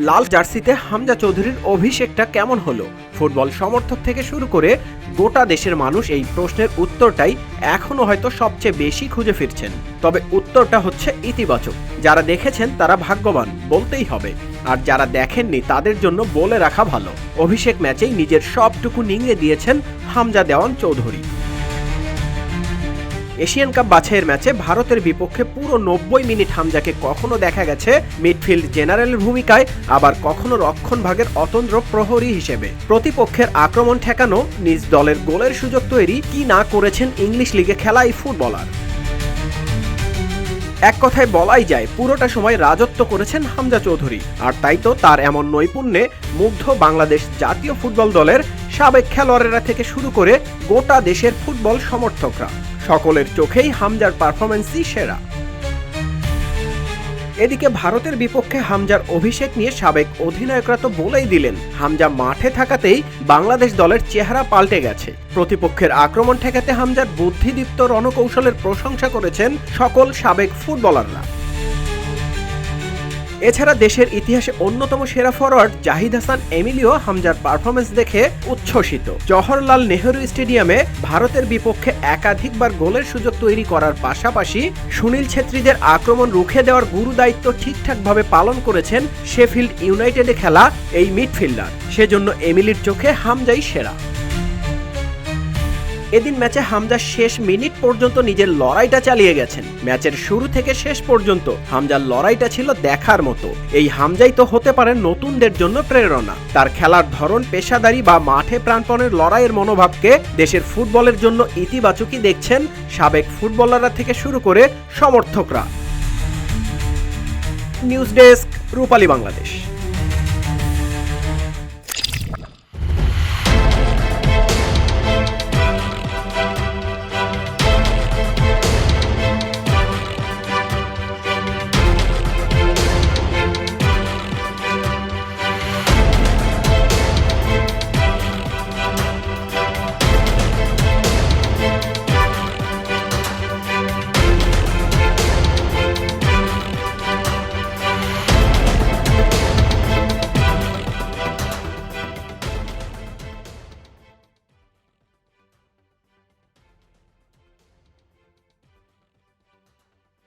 লাল জার্সিতে হামজা চৌধুরীর অভিষেকটা কেমন হলো? ফুটবল সমর্থক থেকে শুরু করে গোটা দেশের মানুষ এই প্রশ্নের উত্তরটাই এখনো হয়তো সবচেয়ে বেশি খুঁজে ফিরছেন। তবে উত্তরটা হচ্ছে ইতিবাচক। যারা দেখেছেন তারা ভাগ্যবান বলতেই হবে, আর যারা দেখেননি তাদের জন্য বলে রাখা ভালো, অভিষেক ম্যাচেই নিজের সবটুকু নিংড়ে দিয়েছেন হামজা দেওয়ান চৌধুরী। এশিয়ান কাপ বাছাইয়ের ম্যাচে ভারতের বিপক্ষে পুরো 90 মিনিট হামজাকে কখনো দেখা গেছে মিডফিল্ড জেনারেলের ভূমিকায়, আবার কখনো রক্ষণভাগের অতন্দ্র প্রহরী হিসেবে। প্রতিপক্ষের আক্রমণ ঠেকানো, নিজ দলের গোলের সুযোগ তৈরি কি না করেছেন ইংলিশ লিগে খেলা এই ফুটবলার। এক কথায় বলাই যায় পুরোটা সময় রাজত্ব করেছেন হামজা চৌধুরী, আর তাই তো তার এমন নৈপুণ্যে মুগ্ধ বাংলাদেশ জাতীয় ফুটবল দলের সাবেক খেলোয়াড়েরা থেকে শুরু করে গোটা দেশের ফুটবল সমর্থকরা। সকলের চোখেই হামজার পারফরম্যান্সই সেরা। এদিকে ভারতের বিপক্ষে হামজার অভিষেক নিয়ে সাবেক অধিনায়করা তো বলেই দিলেন, হামজা মাঠে থাকাতেই বাংলাদেশ দলের চেহারা পাল্টে গেছে। প্রতিপক্ষের আক্রমণ ঠেকাতে হামজার বুদ্ধিদীপ্ত রণকৌশলের প্রশংসা করেছেন সকল সাবেক ফুটবলাররা। এছাড়া দেশের ইতিহাসে অন্যতম সেরা ফরোয়ার্ড জাহিদ হাসান এমিলিও হামজার পারফরমেন্স দেখে উচ্ছ্বসিত। জওহরলাল নেহরু স্টেডিয়ামে ভারতের বিপক্ষে একাধিকবার গোলের সুযোগ তৈরি করার পাশাপাশি সুনীল ছেত্রীদের আক্রমণ রুখে দেওয়ার গুরু দায়িত্ব ঠিকঠাকভাবে পালন করেছেন শেফিল্ড ইউনাইটেডে খেলা এই মিডফিল্ডার। সেজন্য এমিলির চোখে হামজাই সেরা। এদিন ম্যাচে হামজা শেষ মিনিট পর্যন্ত নিজের লড়াইটা চালিয়ে গেছেন। ম্যাচের শুরু থেকে শেষ পর্যন্ত হামজার লড়াইটা ছিল দেখার মতো। এই হামজাই তো হতে পারে নতুনদের জন্য প্রেরণা। তার খেলার ধরন, পেশাদারি বা মাঠে প্রাণপণের লড়াইয়ের মনোভাবকে দেশের ফুটবলের জন্য ইতিবাচকই দেখছেন সাবেক ফুটবলাররা থেকে শুরু করে সমর্থকরা। নিউজ ডেস্ক, রূপালী বাংলাদেশ।